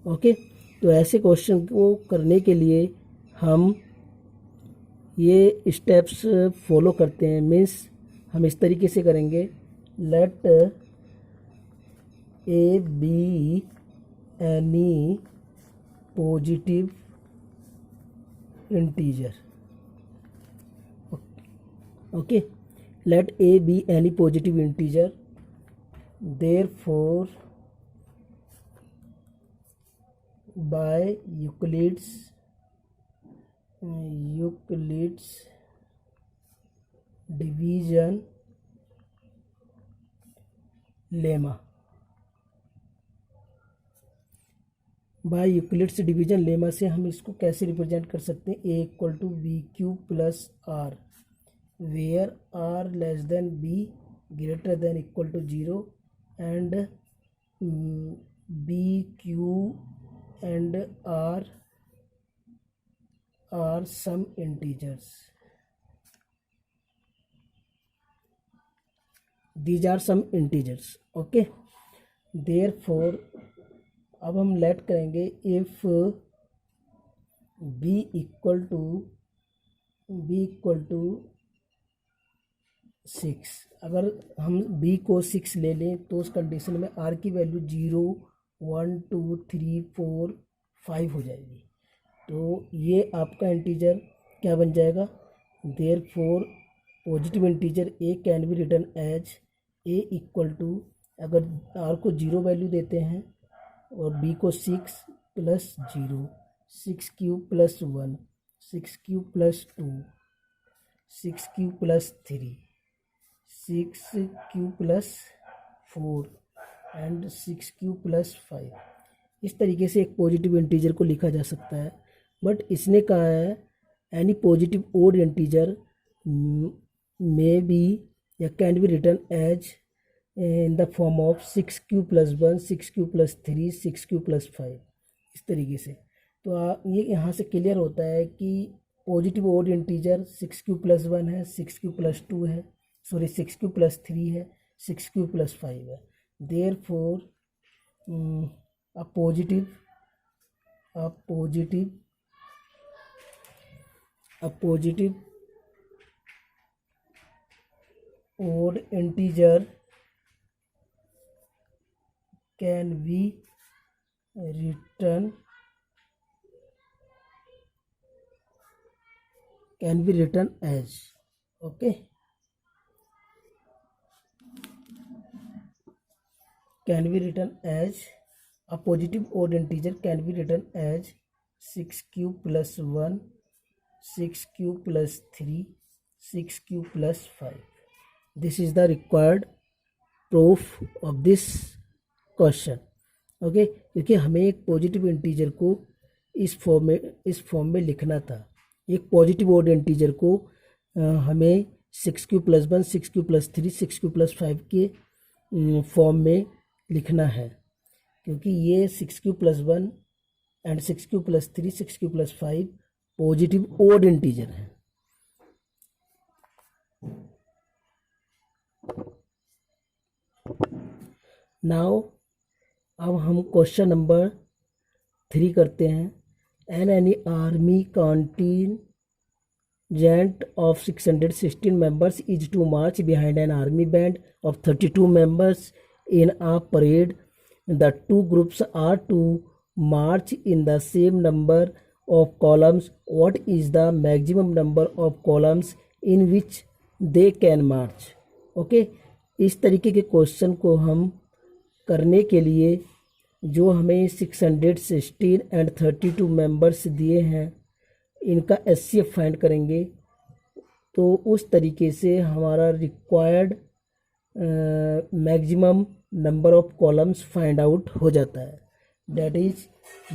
Okay, तो ऐसे question को करने के लिए हम ये स्टेप्स फॉलो करते हैं। मीन्स हम इस तरीके से करेंगे, let A B any positive integer. Okay, let a be any positive integer, therefore by Euclid's division lemma, by Euclid's division lemma से हम इसको कैसे रिप्रेजेंट कर सकते हैं, a equal to B Q plus r, where r less than b greater than equal to 0 and b Q and r are some integers. These are some integers. Okay, therefore अब हम late करेंगे if b equal to 6। अगर हम b को 6 ले लें तो उस कंडीशन में r की वैल्यू 0 1 2 3 4 5 हो जाएगी। तो ये आपका इंटीजर क्या बन जाएगा, therefore positive integer a can be written as a equal to, अगर r को 0 वैल्यू देते हैं और b को 6 plus 0, 6 cube plus 1, 6 cube plus 2, 6 cube plus 3, 6 cube plus 4 and 6 cube plus 5। इस तरीके से एक पॉजिटिव इंटीजर को लिखा जा सकता है। बट इसने कहा है any positive odd integer may be या can be written as in the form of 6q plus 1, 6q plus 3, 6q plus 5। इस तरीके से तो ये यहाँ से क्लियर होता है कि positive odd integer 6q plus 1 है, 6q plus 2 है, सॉरी 6q plus 3 है, 6q plus 5 है। Therefore a positive odd integer can be written as, okay, can be written as a positive odd integer can be written as 6q plus 1, 6q plus 3, 6q plus 5। This is the required proof of this question. Okay, क्योंकि हमें एक positive integer को इस form में लिखना था। एक positive odd integer को हमें 6q plus 1, 6q plus 3, 6q plus 5 के फॉर्म में लिखना है, क्योंकि ये 6q plus 1 and 6q plus 3, 6q plus 5 positive odd integer है। नाउ अब हम क्वेश्चन नंबर 3 करते हैं। An any army contingent of 616 members is to march behind an army band of 32 members in a parade. The two groups are to march in the same number of columns. What is the maximum number of columns in which they can march? Okay, इस तरीके के question को हम करने के लिए जो हमें 616 एंड 32 मेंबर्स दिए हैं इनका HCF फाइंड करेंगे। तो उस तरीके से हमारा required maximum number of columns find out हो जाता है। डेट इज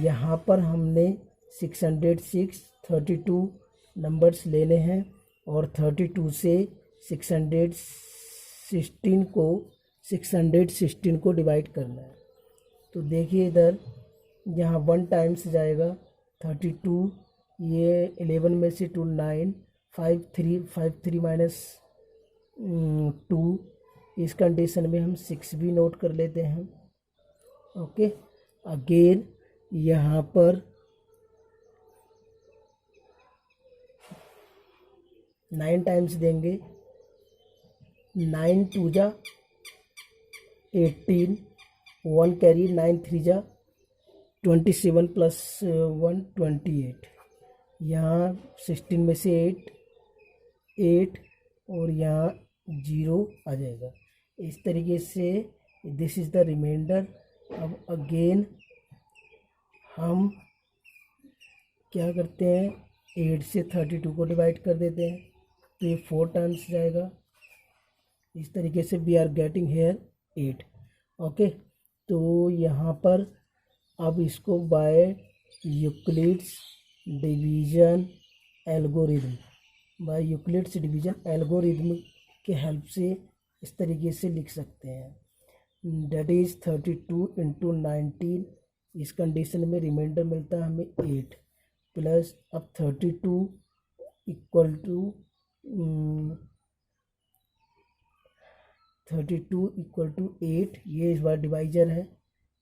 यहाँ पर हमने 606 32 नंबर्स लेने हैं और 32 से 616 को डिवाइड करना है। तो देखिए इधर यहाँ 1 टाइम्स जाएगा 32, ये 11 में से 2 9, 5 3 माइनस 2, इस कंडीशन में हम 6 भी नोट कर लेते हैं। ओके, अगेन यहाँ पर 9 टाइम्स देंगे, 9 2 जा 18, 1 कैरी, 9 3 जा 27 प्लस 1 28, यहाँ 16 में से 8 और यहाँ 0 आ जाएगा। इस तरीके से दिस इज़ द रिमाइंडर। अब अगेन हम क्या करते हैं, 8 से 32 को डिवाइड कर देते हैं, तो ये 4 टाइम्स जाएगा। इस तरीके से we are getting here 8। Okay, तो यहाँ पर अब इसको by Euclid's division algorithm, by Euclid's division algorithm के हेल्प से इस तरीके से लिख सकते हैं। That is 32 into 19। इस कंडीशन में रिमाइंडर मिलता है हमें 8 प्लस, अब 32 इक्वल टू 8, ये इस बार डिवाइजर है,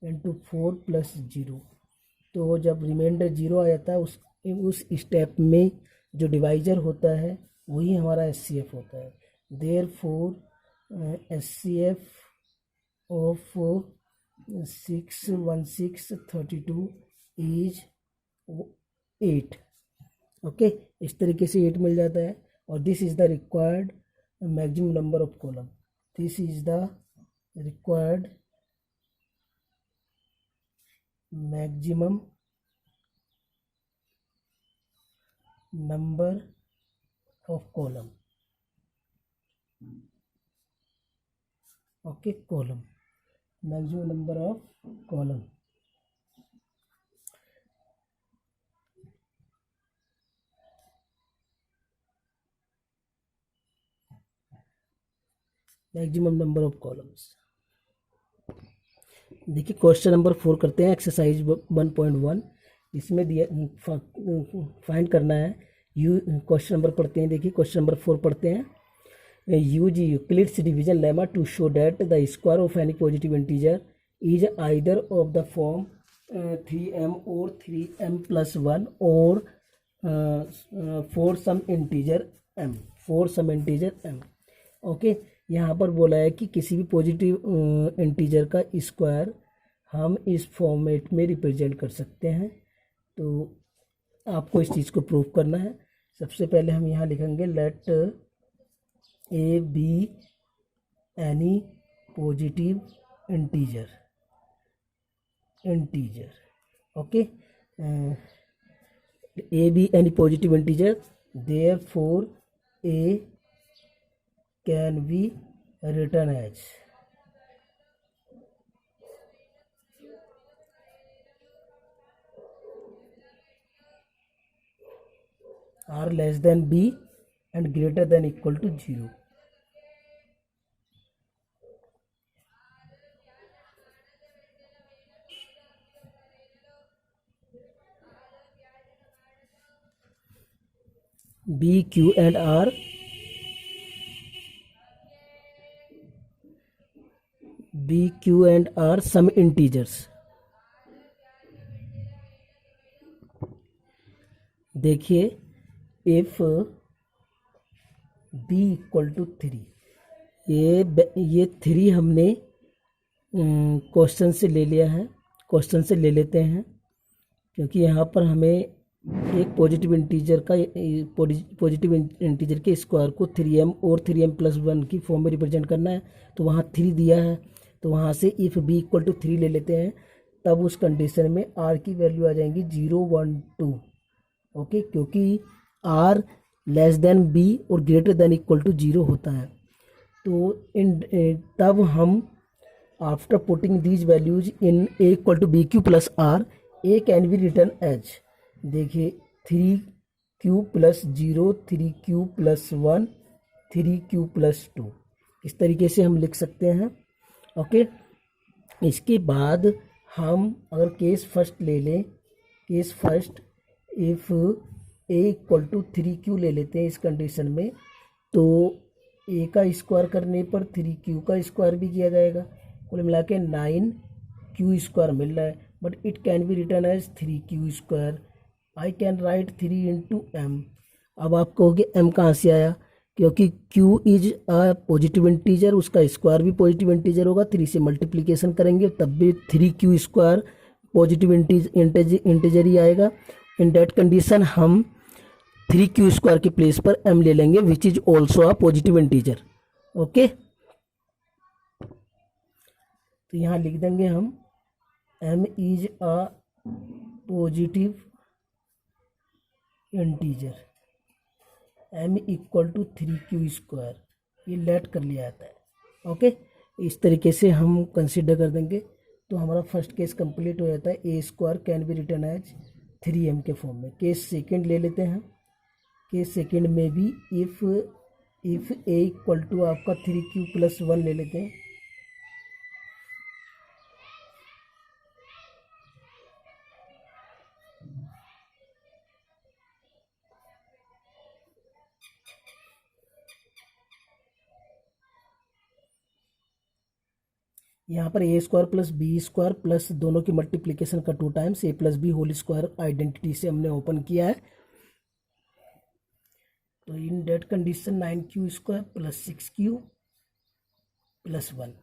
इंटू 4 प्लस 0। तो जब रिमाइंडर 0 आ जाता है उस स्टेप में जो डिवाइजर होता है वही हमारा SCF होता है। Therefore SCF of 61632 is 8। Okay, इस तरीके से 8 मिल जाता है। और this is the required maximum number of column, this is the required maximum number of column। okay, column, maximum number of column। Maximum number of columns. देखिए question number 4 करते हैं, exercise 1.1। इसमें दिया फाइंड करना है क्वेश्चन नंबर पढ़ते हैं। देखिए क्वेश्चन नंबर 4 पढ़ते हैं। Use Euclid's division lemma to show that the square of any positive integer is either of the form 3m और 3m प्लस 1 और for some integer m। Okay, यहाँ पर बोला है कि किसी भी पॉजिटिव इंटीजर का स्क्वायर हम इस फॉर्मेट में रिप्रेजेंट कर सकते हैं। तो आपको इस चीज़ को प्रूव करना है। सबसे पहले हम यहाँ लिखेंगे let A B any positive integer. Okay, a B any positive integer, therefore a can be written as r less than b and greater than equal to 0। b, q and r some integers। देखिए if b equal to 3, ये 3 हमने question से ले लिया है, question से ले लेते हैं, क्योंकि यहाँ पर हमें एक पॉजिटिव इंटीजर के स्क्वायर को 3m और 3m प्लस 1 की फॉर्म में रिप्रेजेंट करना है। तो वहाँ 3 दिया है, तो वहाँ से इफ़ b इक्वल टू 3 ले लेते हैं, तब उस कंडीशन में r की वैल्यू आ जाएंगी 0 1 2। ओके, क्योंकि r लेस देन b और ग्रेटर देन इक्वल टू 0 होता है। तो तब हम after putting these values in a equal to B Q plus r, a can be written as, देखिए 3q plus 0, 3q plus 1, 3q plus 2, इस तरीके से हम लिख सकते हैं। ओके, इसके बाद हम अगर केस फर्स्ट ले लें, case first if a equal to 3q ले लेते हैं इस कंडीशन में, तो a का स्क्वायर करने पर 3q का स्क्वायर भी किया जाएगा, कुल मिला के 9q स्क्वायर मिल रहा है। but it can be written as 3q square. I can write 3 into m. अब आप कहोगे m कहाँ से आया, क्योंकि q is a positive integer, उसका स्क्वायर भी पॉजिटिव इंटीजर होगा, 3 से मल्टीप्लीकेशन करेंगे तब भी 3q स्क्वायर पॉजिटिव इंटीजर ही आएगा। इन दैट कंडीशन हम 3q स्क्वायर के प्लेस पर m ले लेंगे which is also a positive integer. Okay, तो यहाँ लिख देंगे हम m is a positive integer, m equal to 3q square, ये लेट कर लिया जाता है। ओके, इस तरीके से हम कंसिडर कर देंगे तो हमारा फर्स्ट केस कंप्लीट हो जाता है। A square can be written as 3m के फॉर्म में। केस सेकंड ले लेते हैं। केस सेकंड में भी इफ़ ए इक्वल टू आपका 3q प्लस 1 ले लेते हैं। यहाँ पर A square plus B square plus दोनों की मल्टीप्लिकेशन का 2 times A plus B whole square identity से हमने ओपन किया है। तो in that condition 9q square plus 6q plus 1।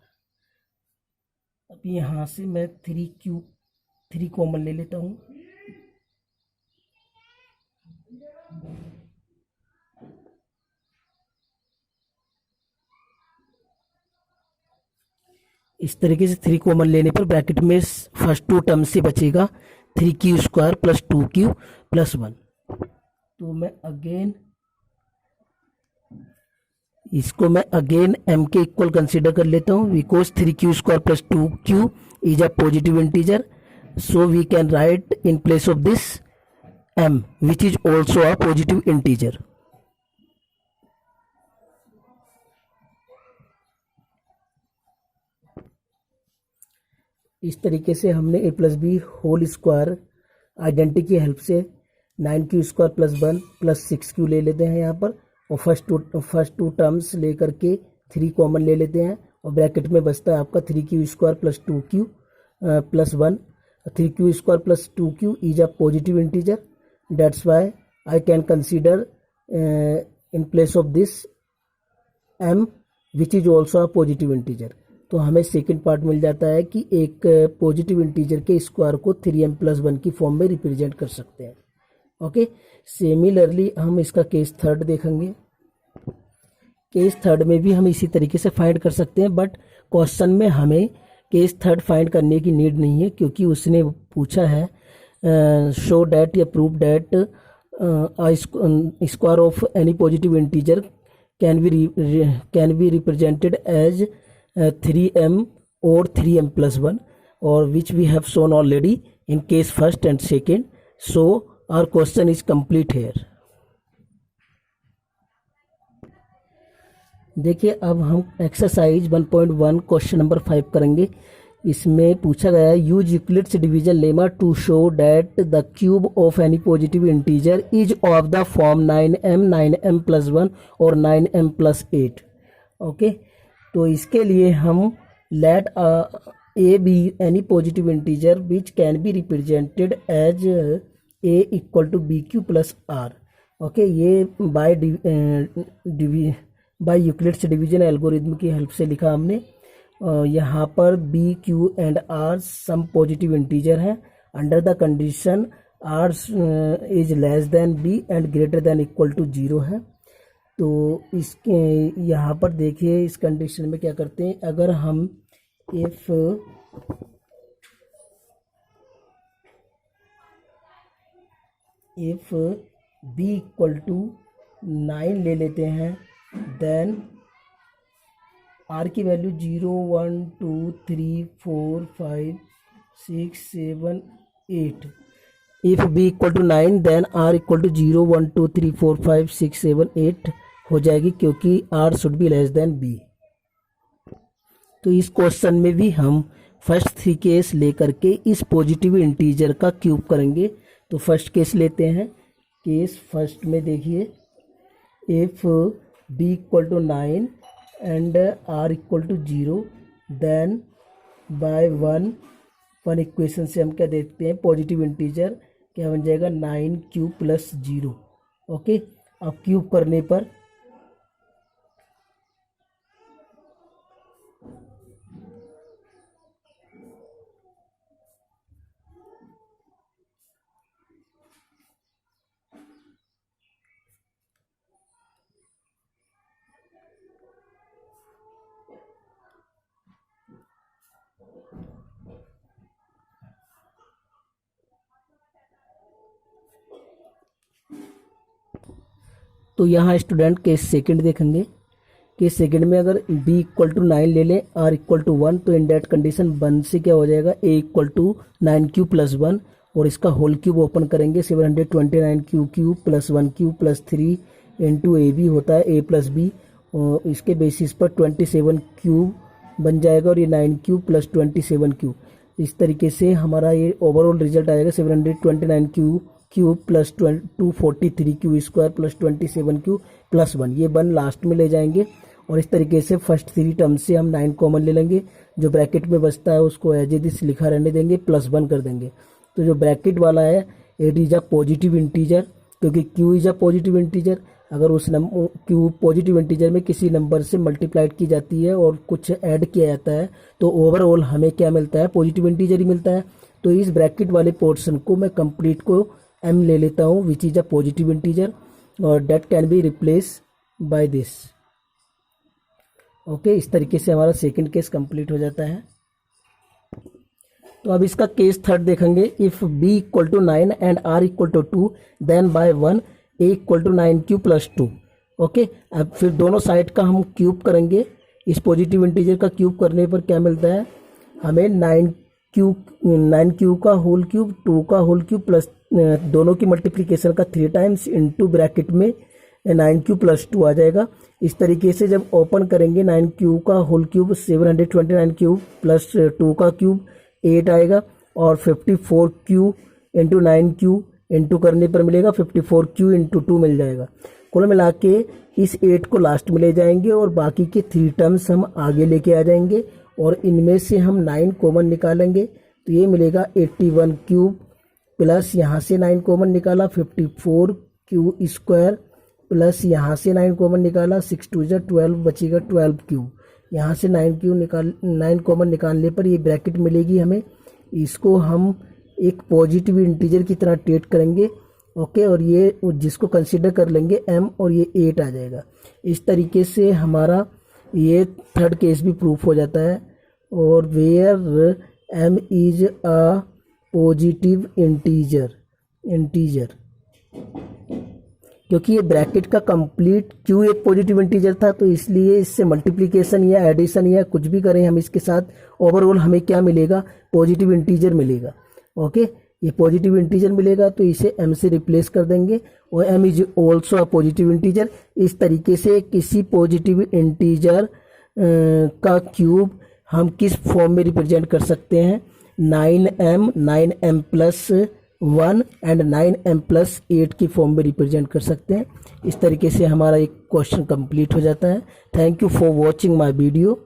अब यहाँ से मैं 3 कॉमन ले लेता हूँ। इस तरीके से 3 कॉमन लेने पर ब्रैकेट में फर्स्ट 2 टर्म से बचेगा 3q square plus 2q plus 1। तो मैं अगेन इसको m के इक्वल कंसीडर कर लेता हूँ because 3q square plus 2q is a positive integer, so we can write in place of this m which is also a positive integer. इस तरीके से हमने a plus B whole square identity की help से 9q square plus 1 plus 6q ले लेते हैं यहाँ पर, और फर्स्ट टू टर्म्स ले करके 3 कॉमन ले लेते हैं और ब्रैकेट में बचता है आपका 3q square plus 2q plus 1। 3q square plus 2q is a positive integer, that's why I can consider in place of this m which is also a positive integer. तो हमें सेकेंड पार्ट मिल जाता है कि एक positive integer के square को 3m plus 1 की form में रिप्रेजेंट कर सकते हैं। ओके, सिमिलरली हम इसका केस थर्ड देखेंगे। केस थर्ड में भी हम इसी तरीके से फाइंड कर सकते हैं, बट क्वेश्चन में हमें केस थर्ड फाइंड करने की नीड नहीं है, क्योंकि उसने पूछा है शो डैट या prove that square of any positive integer can be represented as 3m or 3m plus 1, or which we have shown already in case first and second. So our question is complete here. देखिए, अब हम exercise 1.1 question number 5 करेंगे। इसमें पूछा गया है use Euclid's division lemma to show that the cube of any positive integer is of the form 9m plus 1 और 9m plus 8। Okay, तो इसके लिए हम let A B any positive integer which can be represented as A equal to B Q plus R. Okay, ये by Euclid's division algorithm की help से लिखा हमने। यहाँ पर B Q and R some positive integer हैं under the condition R is less than B and greater than equal to 0 है। तो इसके यहाँ पर देखिए इस कंडीशन में क्या करते हैं, अगर हम इफ बी इक्वल टू 9 ले लेते हैं, देन आर की value 0 1 2 3 4 5 6 7 8। If b equal to 9 then r equal to 0 1 2 3 4 5 6 7 8 हो जाएगी, क्योंकि r should be less than b. तो इस क्वेश्चन में भी हम फर्स्ट 3 केस लेकर के इस पॉजिटिव इंटीजर का क्यूब करेंगे। तो फर्स्ट केस लेते हैं। केस फर्स्ट में देखिए, if b equal to 9 and r equal to 0 then by 1 one equation से हम क्या देखते हैं, पॉजिटिव इंटीजर क्या बन जाएगा 9 प्लस 0। ओके, अब क्यूब करने पर तो यहाँ स्टूडेंट केस सेकंड देखेंगे। केस सेकंड में अगर b इक्वल टू 9 ले लें, r इक्वल टू 1, तो इन दैट कंडीशन 1 से क्या हो जाएगा, a equal to 9 cube plus 1, और इसका होल क्यूब ओपन करेंगे 729 cube plus 1 cube plus 3 into a b होता है a प्लस बी, और इसके बेसिस पर 27 क्यूब बन जाएगा, और ये 9 क्यूब प्लस 27 क्यूब। इस तरीके से हमारा ये ओवरऑल रिजल्ट आएगा 729 cube plus 243 Q square plus 27 Q plus 1। ये 1 लास्ट में ले जाएंगे, और इस तरीके से फर्स्ट 3 टर्म से हम 9 कॉमन ले लेंगे, जो ब्रैकेट में बचता है उसको एज इट इज लिखा रहने देंगे, प्लस 1 कर देंगे। तो जो ब्रैकेट वाला है it is a positive integer, क्योंकि Q is a positive integer. अगर उस क्यू पॉजिटिव इंटीजर में किसी नंबर से मल्टीप्लाइड की जाती है और कुछ ऐड किया जाता है, तो ओवरऑल हमें क्या मिलता है, पॉजिटिव इंटीजर ही मिलता है। तो इस ब्रैकेट वाले पोर्शन को मैं कंप्लीट को m ले लेता हूँ, which is a positive integer, और that can be replace by this. Okay, इस तरीके से हमारा सेकंड केस कंप्लीट हो जाता है। तो अब इसका केस थर्ड देखेंगे। If b equal to 9 and r equal to 2 then by 1 a equal to 9 cube plus 2। Okay, अब फिर दोनों साइड का हम क्यूब करेंगे। इस पॉजिटिव इंटीजर का क्यूब करने पर क्या मिलता है हमें, 9 क्यूब का होल क्यूब, 2 का होल क्यूब प्लस दोनों की मल्टीप्लिकेशन का 3 टाइम्स इंटू ब्रैकेट में 9 क्यूब प्लस 2 आ जाएगा। इस तरीके से जब ओपन करेंगे 9 क्यूब का होल क्यूब 729 क्यूब प्लस 2 का क्यूब 8 आएगा, और 54 क्यू इंटू 9 क्यू इंटू करने पर मिलेगा 54 क्यू इंटू 2 मिल जाएगा। कुल मिला के इस 8 को लास्ट में ले जाएंगे, और बाकी के 3 टर्म्स हम आगे लेके आ जाएंगे, और इनमें से हम 9 कॉमन निकालेंगे। तो ये मिलेगा 81 क्यूब प्लस यहाँ से 9 कॉमन निकाला 54 क्यू स्क्वायर प्लस यहाँ से 9 कॉमन निकाला 6 2 12 बचेगा 12 क्यूब। यहाँ से 9 कॉमन निकालने पर ये ब्रैकेट मिलेगी हमें। इसको हम एक पॉजिटिव इंटीजर की तरह ट्रीट करेंगे। ओके, और ये जिसको कंसीडर कर लेंगे m, और ये 8 आ जाएगा। इस तरीके से हमारा ये थर्ड केस भी प्रूफ हो जाता है। और where m is a positive integer, क्योंकि ये ब्रैकेट का कंप्लीट क्यू एक पॉजिटिव इंटीजर था, तो इसलिए इससे मल्टीप्लिकेशन या एडिशन या कुछ भी करें हम इसके साथ, ओवरऑल हमें क्या मिलेगा, पॉजिटिव इंटीजर मिलेगा। ओके, ये पॉजिटिव इंटीजर मिलेगा, तो इसे m से रिप्लेस कर देंगे, और m is also a positive integer. इस तरीके से किसी पॉजिटिव इंटीजर का क्यूब हम किस फॉर्म में रिप्रेजेंट कर सकते हैं, 9m plus 1 and 9m plus 8 की फॉर्म में रिप्रेजेंट कर सकते हैं। इस तरीके से हमारा एक क्वेश्चन कंप्लीट हो जाता है। Thank you for watching my video.